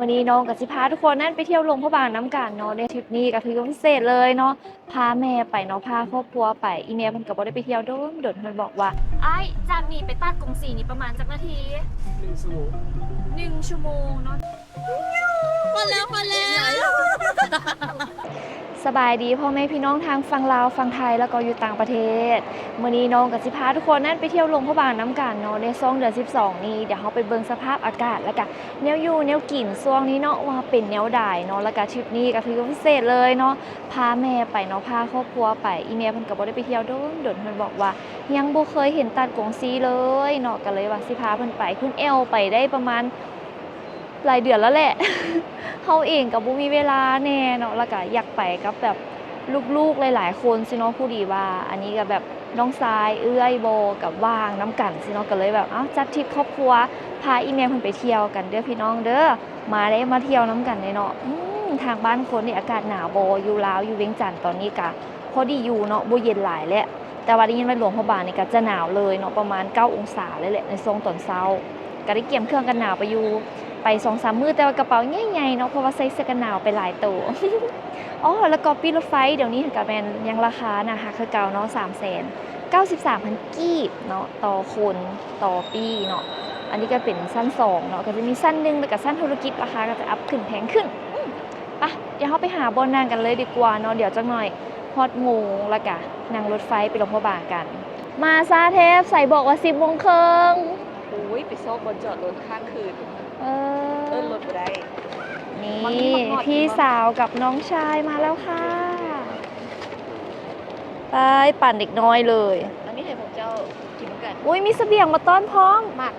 วันนี้น้องกับสิพาทุกคนนั่นไปเที่ยวหลวงพระบางน้ำกันเนาะในทริปนี้ก็ถือว่าพิเศษเลยเนาะพาแม่ไปเนาะพาครอบครัวไปอีเมลมันก็บ่ได้ไปเที่ยวโดนมันบอกว่าไอ้จากนี้ไปตัดกรุงศรีนี่ประมาณจักนาที1 ชั่วโมงเนาะคนแล้วสบายดีพ่อแม่พี่น้องทางฝั่งลาวฝั่งไทยแล้วก็อยู่ต่างประเทศมื้อนี้น้องกับสิพาทุกคนนั่นไปเที่ยวหลวงพระบางน้ำกันเนาะในช่วงเดือน12นี้เดี๋ยวเราไปเบิ่งสภาพอากาศแล้วก็แนวอยู่แนวกินช่วงนี้เนาะว่าเป็นแนวใดเนาะแล้วก็ทริปนี้ก็ถือว่าพิเศษเลยเนาะพาแม่ไปเนาะพาครอบครัวไปอีเมลเพิ่นก็บ่ได้ไปเที่ยวโดนเพิ่นบอกว่ายังบ่เคยเห็นตัดกงซีเลยเนาะก็เลยว่าสิพาเพิ่นไปขึ้นแอลไปได้ประมาณหลายเดือนแล้วแหละ เฮาเองก็บ่มีเวลาแน่เนาะแล้วก็อยากไปกับแบบลูกๆหลายๆคนสิเนาะผู้ดีว่าอันนี้ก็แบบน้องทรายเอื้อยโบกับว่างน้ำกันสิเนาะก็เลยแบบจัดทริปครอบครัวพาอีเมลเพิ่นไปเที่ยวกันเด้อพี่น้องเด้อมาได้มาเที่ยวน้ำกันเนาะทางบ้านคนนี่อากาศหนาวบ่อยู่ลาวอยู่เวียงจันทน์ตอนนี้ก็พอดีอยู่เนาะบ่เย็นหลายแล้วแต่ว่าได้ยินว่าหลวงพระบางนี่ก็จะหนาวเลยเนาะประมาณ9องศาเลยแหละในช่วงตอนเช้าก็ได้เตรียมเครื่องกันหนาวไปอยู่ไป 2-3 มื้อแต่ว่ากระเป๋าใหญ่ๆเนาะเพราะว่าใส่เสื้อกันหนาวไปหลายตัว อ๋อแล้วก็ปีรถไฟเดี๋ยวนี้ก็เป็นยังราคานะคะคือเก่าเนาะ393,000 กีบเนาะต่อคนต่อปีเนาะอันนี้ก็เป็นสั้น2เนาะก็จะมีสั้น1แล้วก็สั้นธุรกิจราคาก็จะอัพขึ้นแพงขึ้นไปเดี๋ยวเราไปหาบนนางกันเลยดีกว่าเนาะเดี๋ยวจักหน่อยฮอดโมงแล้วก็นั่งรถไฟไปหลวงพระบางกันมาซาเทพใส่บอกว่า10 โมงครึ่งโอ้ยไปซอกบนจอดรถข้างคืนเออรถบ่ได้นี่พี่สาวกับน้องชายมาแล้วค่ะไปปั่นเด็กน้อยเลยอันนี้เห็นผมเจ้ากินกันอุ้ยมีเสบียงมาต้อนพร้อมหมาก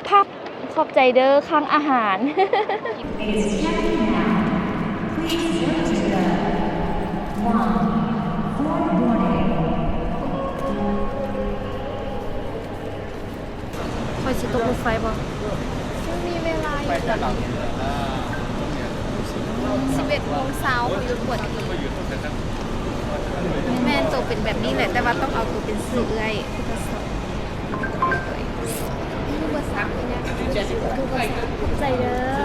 ทับขอบใจเด้อข้างอาหารคอยสิตกรถไฟบ่มีเวลาอยู่11 โมงเช้าเขาหยุดปวดทีแม่นตัวเป็นแบบนี้แหละแต่ว่าต้องเอาตัวเป็นเสื่อยคือผสมคือภาษาเนี่ยคือภาษาใจเด้อ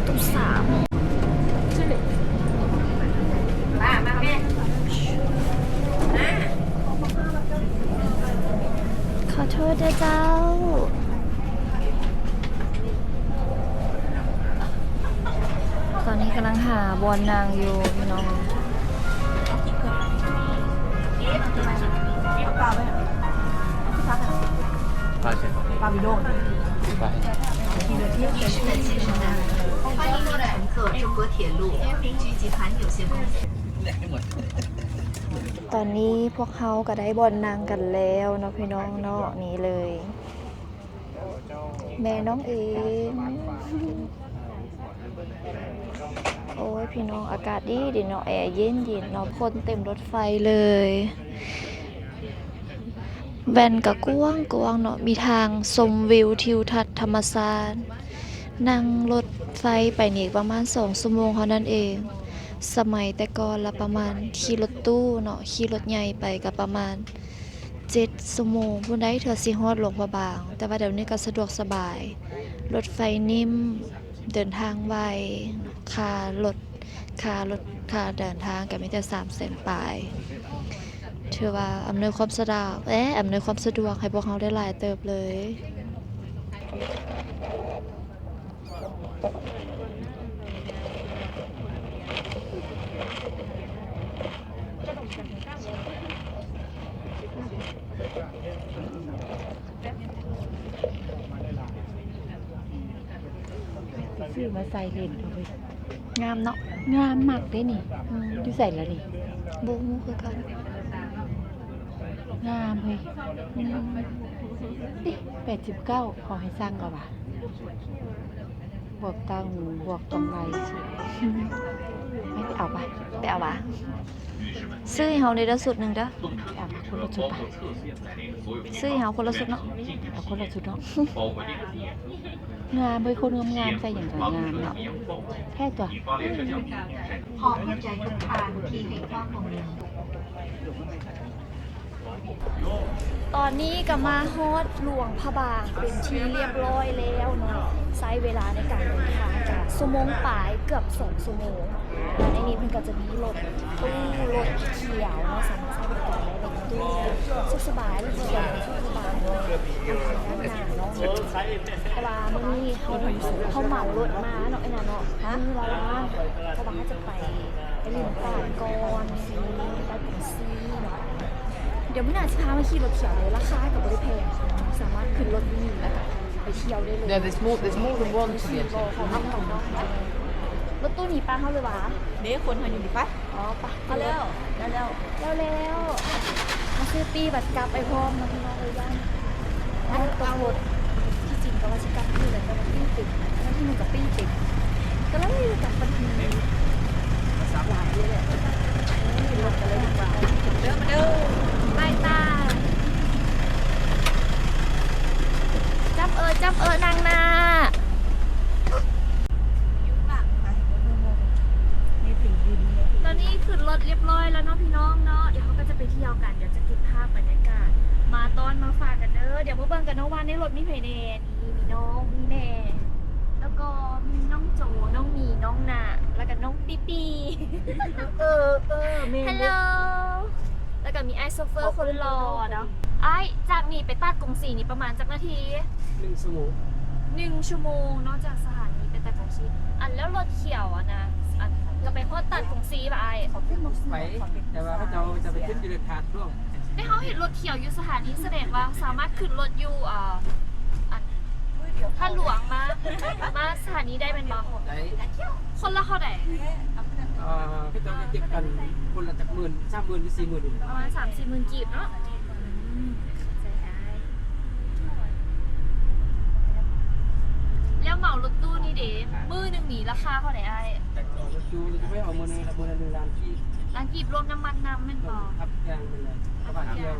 ตู้สามมาแม่ขอโทษด้วยเจ้าตอนนี้กำลังหาบอลนางอยู่พี่น้องปาบิโด欢迎乘客中国铁路天平局集团有限公司。ตอนนี้พวกเขาก็ได้บอลนางกันแล้วเนาะพี่น้องเนาะนี่เลย แม่น้องเองโอ้ยพี่น้องอากาศดีเนาะแอร์เย็นเนาะคนเต็มรถไฟเลยแวนกับกว้างเนาะมีทางชมวิวทิวทัศน์ธรรมชาตินั่งรถไฟไปนี่ประมาณ2 ชั่วโมงเท่านั้นเองสมัยแต่ก่อนละประมาณขี่รถตู้เนาะขี่รถใหญ่ไปก็ประมาณ7 ชั่วโมงพุ่นได้เทื่อสิฮอดหลวงพระบางแต่ว่าเดี๋ยวนี้ก็สะดวกสบายรถไฟนิ่มเดินทางไวค่ารถค่าเดินทางก็มีแต่300,000 ปลายถือว่าอำนวยความสะดวกให้พวกเขาได้หลายเติบเลยซื้อมาใส่เล่นเขาไปงามเนาะงามมากเด้นี่อยู่ใส่แล้วนี่โบมูคือกันงามเฮ้ย89ขอให้สร้างก่อนว่ะ บวกตาหูบวกตรงไหลสิ ไม่ไปเอาปะซื้อให้เฮาในเด้อสุดหนึ่งเด้อ เอามาคนละชุดป่ะ ซื้อให้เฮาคนละสุดเนาะ เอาคนละชุดเนาะ งามเว้ยคนงามๆใส่อย่างกับงามเนาะแค่ตัว ขอบคุณใจทุกทางที่ให้ความร่วมมือ ตอนนี้ก็มาฮอดหลวงพระบางเป็นที่เรียบร้อยแล้วเนาะใช้เวลาในการเดินทางจากชั่วโมงปลายเกือบ2 ชั่วโมงและในนี้เพิ่นก็จะมีรถตู้รถเขียวเนาะสามารถใช้บริการได้รถตู้สุขสบายรถเขียวสุขสบายเนาะด้านหน้าเนาะแต่ว่ามื้อนี้เขาเหมารถมาเนาะไอ้นั่นเนาะมื้อละล้านเพราะว่าเขาจะไปเรียนป่านก่อนซีไปกรุงซีเนาะ เดี๋ยวมื่อหน้าจะพามาขี่รถเขียวเลยราคากับบริเพณสามารถขึ้นรถนี้แล้วก็ไปเที่ยวได้เลย Yeah, there's more than one to the ของน้องรถตู้หนีป้าเขาเลยวะ เด็กคนหันอยู่ดีป่ะ อ๋อปะมาแล้วมาซื้อปีบัตรกลับไปพร้อมมาพี่น้องเลยย่างเอาตัวรถที่จริงก็ว่าจะกลับที่เลยแต่มันปิ้งติดนั่นที่มันกับปิ้งติดก็เลยกลับบันทีหลายเลยแหละมีรถกันเลยดีกว่า เด้อมาเด้อ ไปตาจับนางนา ยุ่งหลังไปในถึงดินเนี่ย ตอนนี้ขึ้นรถเรียบร้อยแล้วเนาะพี่น้องเนาะเดี๋ยวเขาก็จะไปเที่ยวกันเดี๋ยวจะเก็บภาพบรรยากาศมาตอนมาฝากกันเด้อเดี๋ยวมาเบิ่งกันเนาะว่าในรถมีไผแน่นี่มีน้องมีแม่แล้วก็มีน้องโจน้องหมีน้องนาแล้วก็น้องปีปี เม ฮัลโหลแล้วก็มีไอโซเฟอร์คนรอเนาะไอจากนี่ไปตัดกรุงศรีนี่ประมาณจักนาที 1 ชั่วโมง 1 ชั่วโมงนอกจากสถานีไปตัดกรุงศรีอันแล้วรถเขียวอะนะอันก็ไปฮอดตัดกรุงศรีป่ะไอ ไปแต่ว่าเขาจะไปขึ้นอยู่ในขาดร่วง ได้เขาเห็นรถเขียวอยู่สถานีแสดงว่าสามารถขึ้นรถอยู่อันถ้าหลวงมาสถานีได้เป็นบ่ ไหน คนละเท่าไหร่ เขาจะเก็บกันคนละจาก30,000 หรือ 40,000อยู่ ประมาณ3-4 หมื่นกีบเนาะใจได้แล้วเหมารถตู้นี่เด้มือหนึ่งหนีราคาเท่าไหร่ไอ้ จูเราจะไม่เอามือนึงละมือละ1 ล้านที่ ร้านกีบรวมน้ำมันน้ำแม่นบ่ ทับยางเป็นเลยกระบะเดียว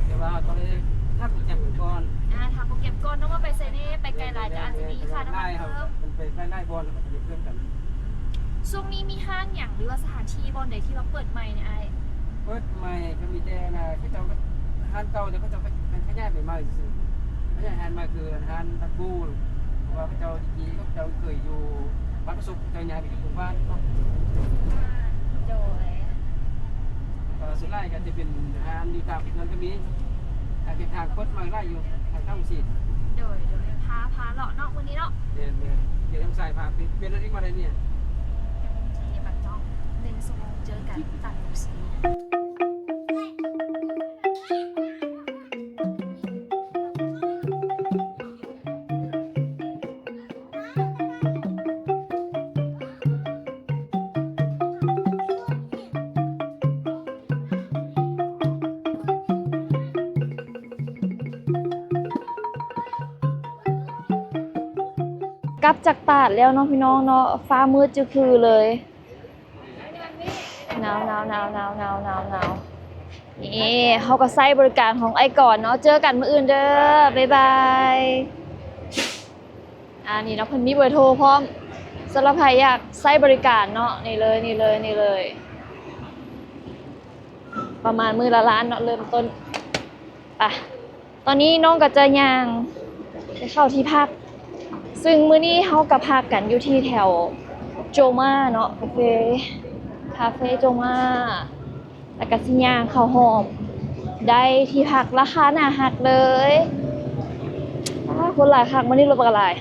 แต่ว่าตอนนี้ถ้าผมจับก่อน ทางโปรแกรมก่อนต้องมาไปเซเน่ไปไกลหลายแต่อาจจะมีค่าน้ำมัน ครับ เพิ่ม มันไปไล่บอลแล้วก็จะเพิ่มกัน ช่วงนี้มีห้างอย่างหรือว่าสถานที่บอลใดที่ว่าเปิดใหม่เนี่ยไอ้ เปิดใหม่ก็มีแต่นะเขาจะห้านเก่าแต่เขาจะเป็นขยายไปใหม่ซื่อขยายห้านใหม่คือห้านตะบูเพราะว่าเขาจริงๆเขาเคยอยู่บ้านประสบเจ้าใหญ่ไปอยู่หมู่บ้านเขา โดย สุดไล่ก็จะเป็นห้านอยู่ตามนั้นก็มีเป็นทางคดมาไล่อยู่ทางเข้าสี โดยพาเลาะเนาะวันนี้เนาะ เดี๋ยวต้องใส่ผ้าเป็นอะไรมาเลยเนี่ย ที่แบบเนาะ1 ชั่วโมงเจอกันตัดผมสีกลับจากตาดแล้วเนาะพี่น้องเนาะฟ้ามืดจะคือเลยหนาวนี่เขาก็ใช้บริการของไอ้ก่อนเนาะเจอกันมื้ออื่นเด้อบ๊ายบายนี่เนาะเพิ่นมีเบอร์โทรพร้อมสำหรับใครอยากใช้บริการเนาะนี่เลยประมาณมื้อละล้านเนาะเริ่มต้นไปตอนนี้น้องก็จะย่างไปเข้าที่พักซึ่งมื้อนี้เฮาก็พักกันอยู่ที่แถวโจมาเนาะคาเฟ่โจมาแล้วก็สิย่างเข้าห้องได้ที่พักราคาน่าฮักเลยคนหลายคักมื้อนี้รถบักหลาย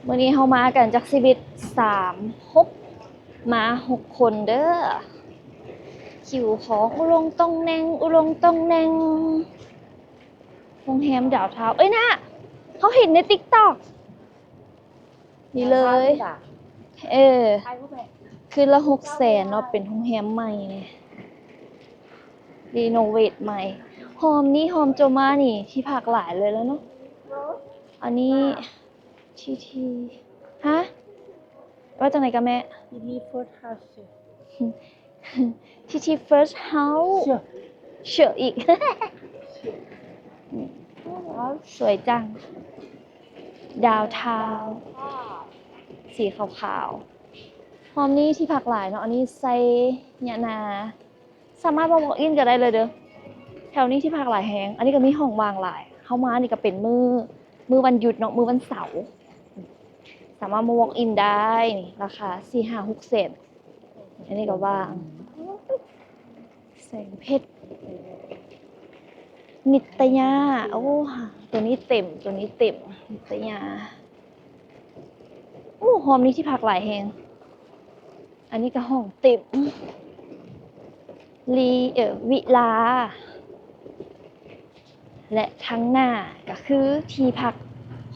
มื้อนี้เฮามากันจากชีวิต3-6มา6 คนเด้อคิวของอุลงตองแนงโรงแรมดาวเท้าเอ้ยน่ะเขาเห็นใน TikTok นี่เลยคืนละ600,000เนาะเป็นโรงแรมใหม่เนี่ยรีโนเวทใหม่ อมนี่หอมโจมานี่ที่ผักหลายเลยแล้วเนาะอันนี้ทีฮะว่าจากไหนกันแม่ มีโฟร์ทัช ที first house เชื่ออีก สวยจัง ดาวเทาวสีขาวๆหอมนี่ที่ผักหลายเนาะอันนี้ไซยะนา สามารถมา walk in ก็ได้เลยเด้อแถวนี้ที่ผักหลายแหงอันนี้ก็มีห้องวางหลายเข้ามานี่ก็เป็นมือวันหยุดเนาะมือวันเสาร์สามารถมา walk in ได้นี่ราคา4-5-6 เซนอันนี้ก็ว่างแสงเพชรนิตยาโอ้ตัวนี้เต็มนิตยาโอ้หอมนี้ที่ผักหลายแหงอันนี้ก็ห้องเต็มวิลาและทั้งหน้าก็คือที่พัก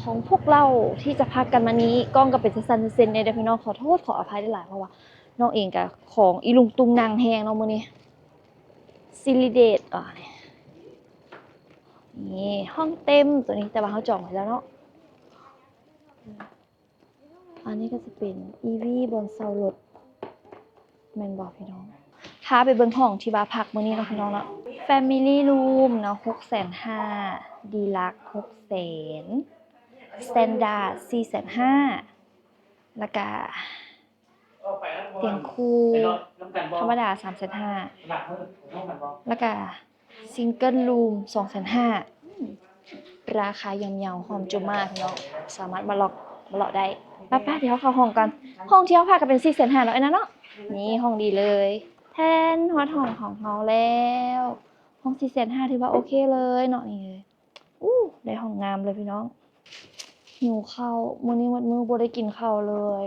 ของพวกเราที่จะพักกันมานี้กล้องก็เป็นซันเซนในเด้อพี่น้องขอโทษขออภัยได้หลายเพราะว่าน้องเองกับของอีลุงตุงนางแหงเนาะมื้อนี้ซิลิเดตนี่ห้องเต็มตัวนี้แต่ว่าเขาจองไว้แล้วเนาะอันนี้ก็จะเป็น EV บนเสารถแม่นบอกพี่น้องพาไปเบิ่งห้องที่ว่าพักมื้อนี้เนาะพี่น้องเนาะ Family Room เนาะ 650,000 Deluxe 600,000 Standard 450,000แล้วก็เตียงคู่ธรรมดา 350,000แล้วก็ซิงเกิลรูม 250,000ราคาย่อมเยาหอมจุมาพี่น้องสามารถมาเลาะได้ป้าเดี๋ยวเข้าห้องกันห้องที่เขาพากันเป็น450,000แล้วไอ้นั่นเนาะนี่ห้องดีเลยแทนฮอตห้องของเราแล้วห้อง450,000ถือว่าโอเคเลยเนาะนี่เลยได้ห้องงามเลยพี่น้องหิวข้าวมื้อนี้มื้อบ่ได้กินข้าวเลย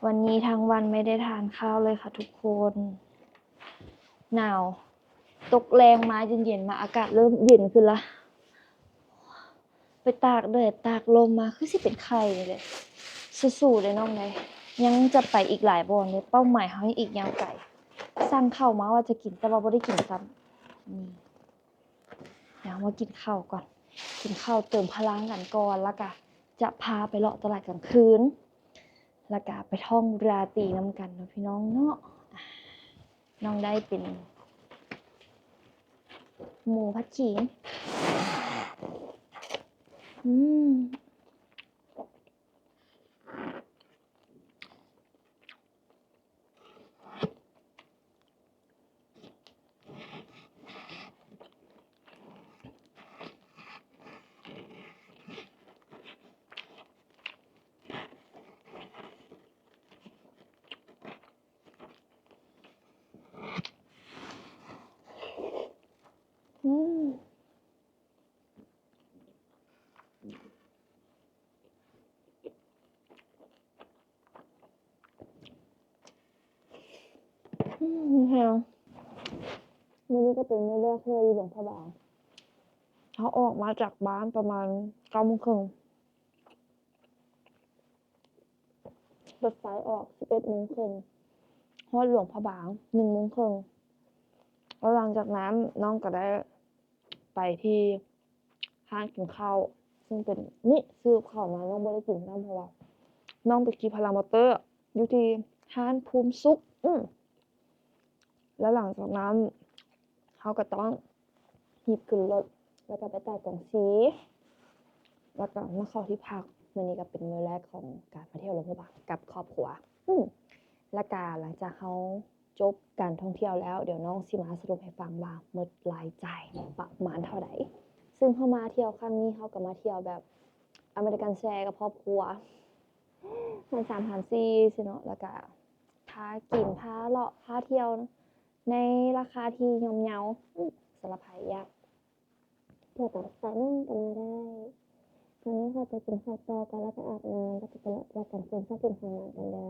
วันนี้ทั้งวันไม่ได้ทานข้าวเลยค่ะทุกคนหนาวตกแรงมาเย็นๆมาอากาศเริ่มเย็นขึ้นละไปตากแดดตากลมมาคือสิเป็นไข้เลยสู้ๆเลยน้องเลยยังจะไปอีกหลายบอนเลยเป้าหมายเฮายังอีกยาวไกลสั่งข้าวมาว่าจะกินแต่ว่าบ่ได้กินซ้ำนี่เดี๋ยวมากินข้าวก่อนกินข้าวเติมพลังกันก่อนแล้วก็จะพาไปเลาะตลาดกลางคืนแล้วก็ไปท่องราตรีนำกันเนาะพี่น้องเนาะน้องได้เป็นหมูผัดขิงแฮงมื้อนี้ก็เป็นมื้อแรกที่เราอยู่หลวงพระบางเขาออกมาจากบ้านประมาณ9:30นรถไฟออก11:30นฮอดหลวงพระบาง1:30นแล้วหลังจากนั้นน้องก็ได้ไปที่ห้างกินข้าวซึ่งเป็นนี่ซื้อข้าวมาน้องบ่ได้กินน้ำเพราะว่าน้องไปขี่พารามอเตอร์อยู่ที่ห้างภูมิสุขแล้วหลังจากนั้นเขาก็ต้องหยิบขึ้นรถแล้วก็ไปจ่ายกล่องสีแล้วก็มาเข้าที่พักมื้อนี้ก็เป็นมื้อแรกของการมาเที่ยวหลวงพระบางกับครอบครัวแล้วก็หลังจากเขาจบการท่องเที่ยวแล้วเดี๋ยวน้องสิมาสรุปให้ฟังว่าหมดรายจ่ายประมาณเท่าใดซึ่งเขามาเที่ยวครั้งนี้เขาก็มาเที่ยวแบบอเมริกันแชร์กับครอบครัวมัน3,400สิเนาะแล้วก็พากินพาเลาะพาเที่ยวในราคาที่ย่อมเยาสำหรับใครอยากเที่ยวต่างประเทศนั่งกันมาได้ตอนนี้เราจะกินข้าวต่อกันแล้วก็อาบน้ำแล้วก็ไปเลาะกันเซ็นซักเป็นของหนังกันเด้อ